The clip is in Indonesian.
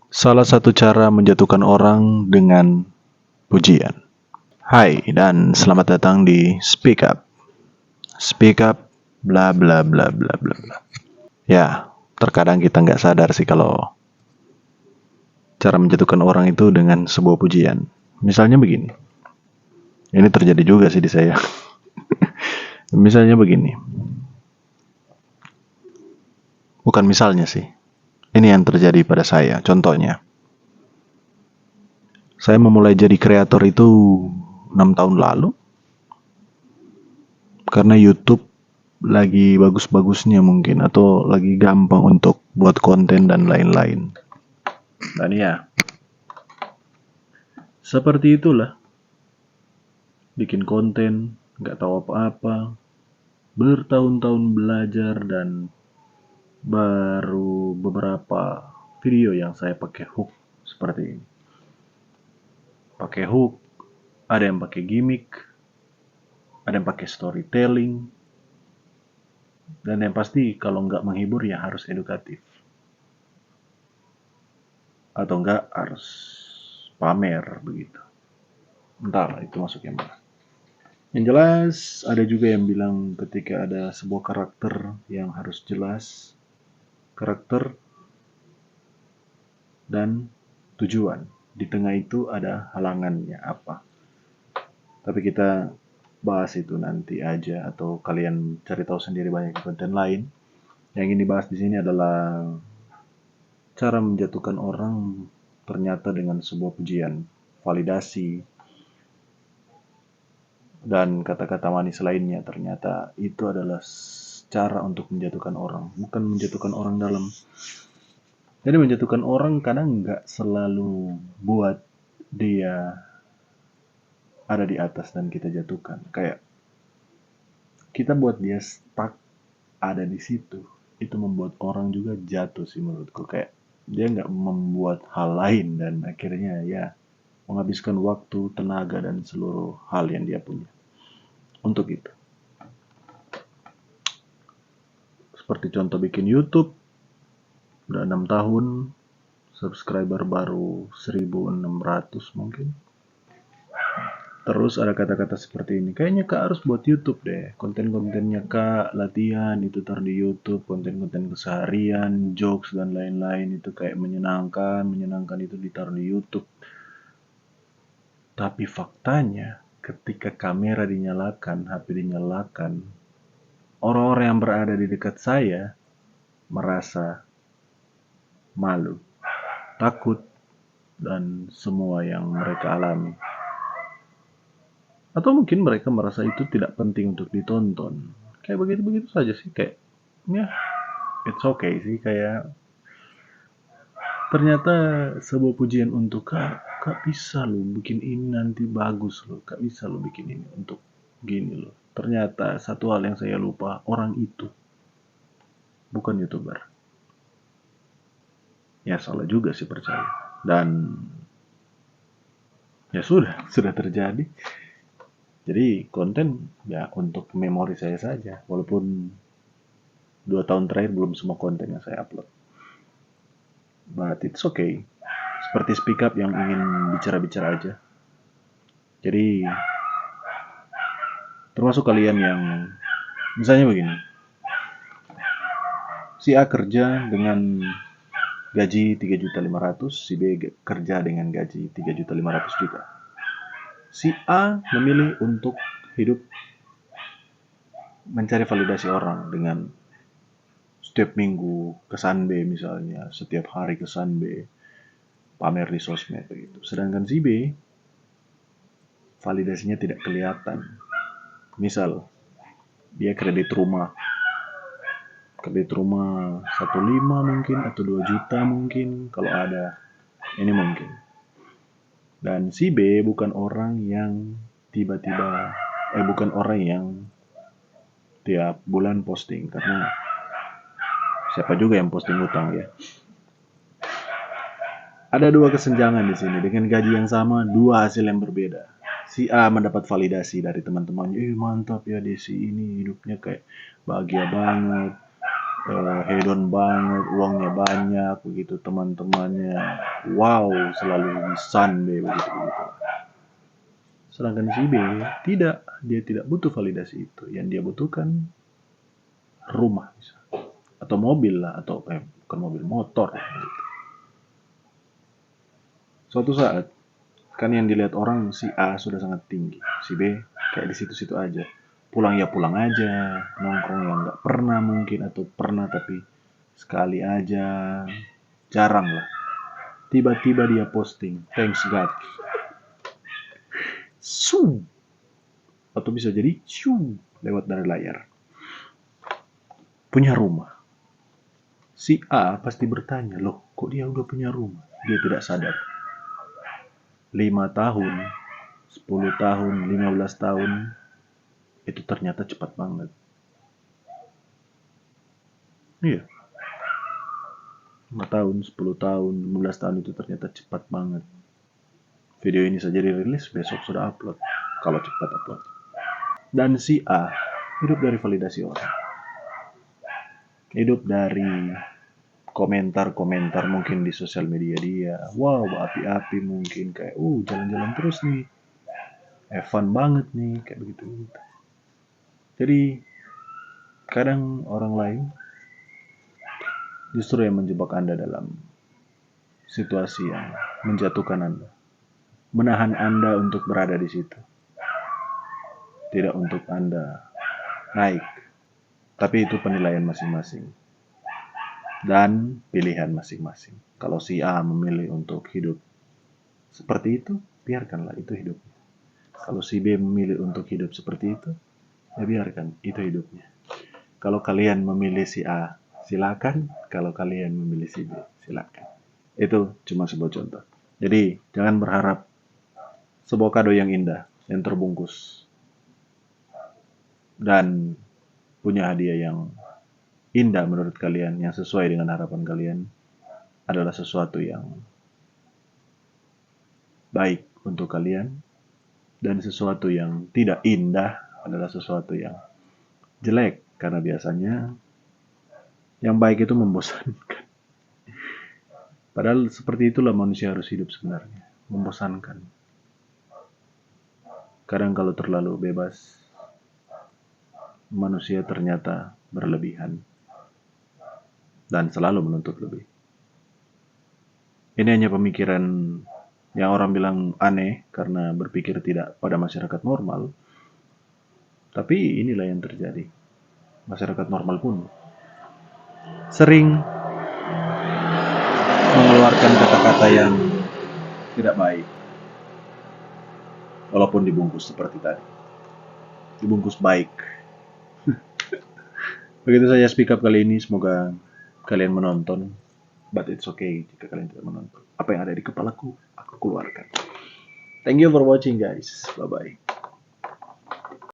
Salah satu cara menjatuhkan orang dengan pujian. Hai dan selamat datang di Speak Up. Speak Up bla bla bla bla bla bla. Ya, terkadang kita nggak sadar sih kalau cara menjatuhkan orang itu dengan sebuah pujian. Misalnya begini. Ini terjadi juga sih di saya. Misalnya begini. Bukan misalnya sih. Ini yang terjadi pada saya. Contohnya. Saya memulai jadi kreator itu 6 tahun lalu. Karena YouTube lagi bagus-bagusnya mungkin atau lagi gampang untuk buat konten dan lain-lain. Dan ya, seperti itulah. Bikin konten, nggak tahu apa-apa, bertahun-tahun belajar dan baru beberapa video yang saya pakai hook seperti ini. Pakai hook, ada yang pakai gimmick, ada yang pakai storytelling, dan yang pasti kalau nggak menghibur ya harus edukatif. Atau enggak harus pamer begitu. Entahlah itu masuknya mana. Yang jelas ada juga yang bilang ketika ada sebuah karakter yang harus jelas, karakter dan tujuan. Di tengah itu ada halangannya apa. Tapi kita bahas itu nanti aja atau kalian cari tahu sendiri banyak di konten lain. Yang ingin dibahas di sini adalah cara menjatuhkan orang ternyata dengan sebuah pujian, validasi, dan kata-kata manis lainnya. Ternyata itu adalah cara untuk menjatuhkan orang, bukan menjatuhkan orang dalam. Jadi menjatuhkan orang kadang nggak selalu buat dia ada di atas dan kita jatuhkan. Kayak kita buat dia stuck ada di situ, itu membuat orang juga jatuh sih menurutku. Kayak dia nggak membuat hal lain dan akhirnya ya menghabiskan waktu, tenaga, dan seluruh hal yang dia punya untuk itu. Seperti contoh bikin YouTube, udah 6 tahun, subscriber baru 1.600 mungkin. Terus ada kata-kata seperti ini, kayaknya Kak harus buat YouTube deh. Konten-kontennya Kak, latihan, itu taruh di YouTube. Konten-konten keseharian, jokes, dan lain-lain. Itu kayak menyenangkan itu ditaruh di YouTube. Tapi faktanya, ketika kamera dinyalakan, HP dinyalakan, orang-orang yang berada di dekat saya merasa malu, takut, dan semua yang mereka alami. Atau mungkin mereka merasa itu tidak penting untuk ditonton. Kayak begitu-begitu saja sih, kayak ya it's okay sih. Kayak ternyata sebuah pujian untuk kak bisa lo bikin ini nanti bagus lo, kak bisa lo bikin ini untuk gini lo. Ternyata satu hal yang saya lupa, orang itu bukan YouTuber. Ya salah juga sih percaya. Dan ya sudah terjadi. Jadi konten ya untuk memori saya saja. Walaupun 2 tahun terakhir belum semua konten yang saya upload. But it's okay. Seperti Speak Up yang ingin bicara-bicara aja. Jadi termasuk kalian yang misalnya begini. Si A kerja dengan gaji 3.500.000, si B kerja dengan gaji 3.500.000 juga. Si A memilih untuk hidup mencari validasi orang dengan setiap minggu ke Sunday misalnya, setiap hari ke Sunday, pamer di sosmed begitu. Sedangkan si B validasinya tidak kelihatan. Misal dia kredit rumah 1,5 mungkin atau 2 juta mungkin kalau ada, ini mungkin. Dan si B bukan orang yang bukan orang yang tiap bulan posting, karena siapa juga yang posting utang ya. Ada dua kesenjangan di sini dengan gaji yang sama, dua hasil yang berbeda. Si A mendapat validasi dari teman-temannya, mantap ya Desi ini hidupnya kayak bahagia banget, hedon banget, uangnya banyak begitu, teman-temannya wow, selalu lisan B begitu-begitu. Sedangkan si B tidak, dia tidak butuh validasi itu. Yang dia butuhkan rumah misalnya. Atau mobil lah, atau bukan mobil, motor. Gitu. Suatu saat, kan yang dilihat orang si A sudah sangat tinggi, si B kayak di situ-situ aja. Pulang ya pulang aja, nongkrong yang nggak pernah mungkin, atau pernah tapi sekali aja, jarang lah. Tiba-tiba dia posting, thanks God. Su. Atau bisa jadi su lewat dari layar. Punya rumah. Si A pasti bertanya, loh kok dia udah punya rumah? Dia tidak sadar. 5 tahun, 10 tahun, 15 tahun, itu ternyata cepat banget. Iya. 5 tahun, 10 tahun, 15 tahun itu ternyata cepat banget. Video ini saja dirilis, besok sudah upload. Kalau cepat upload. Dan si A hidup dari validasi orang. Hidup dari komentar-komentar mungkin di sosial media dia. Wow, api-api mungkin kayak, jalan-jalan terus nih. Fun banget nih, kayak begitu. Jadi, kadang orang lain justru yang menjebak Anda dalam situasi yang menjatuhkan Anda. Menahan Anda untuk berada di situ. Tidak untuk Anda naik. Tapi itu penilaian masing-masing. Dan pilihan masing-masing. Kalau si A memilih untuk hidup seperti itu, biarkanlah itu hidupnya. Kalau si B memilih untuk hidup seperti itu, ya biarkan itu hidupnya. Kalau kalian memilih si A, silakan. Kalau kalian memilih si B, silakan. Itu cuma sebuah contoh. Jadi, jangan berharap sebuah kado yang indah, yang terbungkus, dan punya hadiah yang indah menurut kalian, yang sesuai dengan harapan kalian, adalah sesuatu yang baik untuk kalian, dan sesuatu yang tidak indah adalah sesuatu yang jelek, karena biasanya yang baik itu membosankan. Padahal seperti itulah manusia harus hidup sebenarnya, membosankan. Kadang kalau terlalu bebas, manusia ternyata berlebihan dan selalu menuntut lebih. Ini hanya pemikiran yang orang bilang aneh karena berpikir tidak pada masyarakat normal. Tapi inilah yang terjadi. Masyarakat normal pun sering mengeluarkan kata-kata yang tidak baik. Walaupun dibungkus seperti tadi. Dibungkus baik. Begitu saja speak up kali ini. Semoga kalian menonton. But it's okay jika kalian tidak menonton. Apa yang ada di kepalaku, aku keluarkan. Thank you for watching guys. Bye-bye.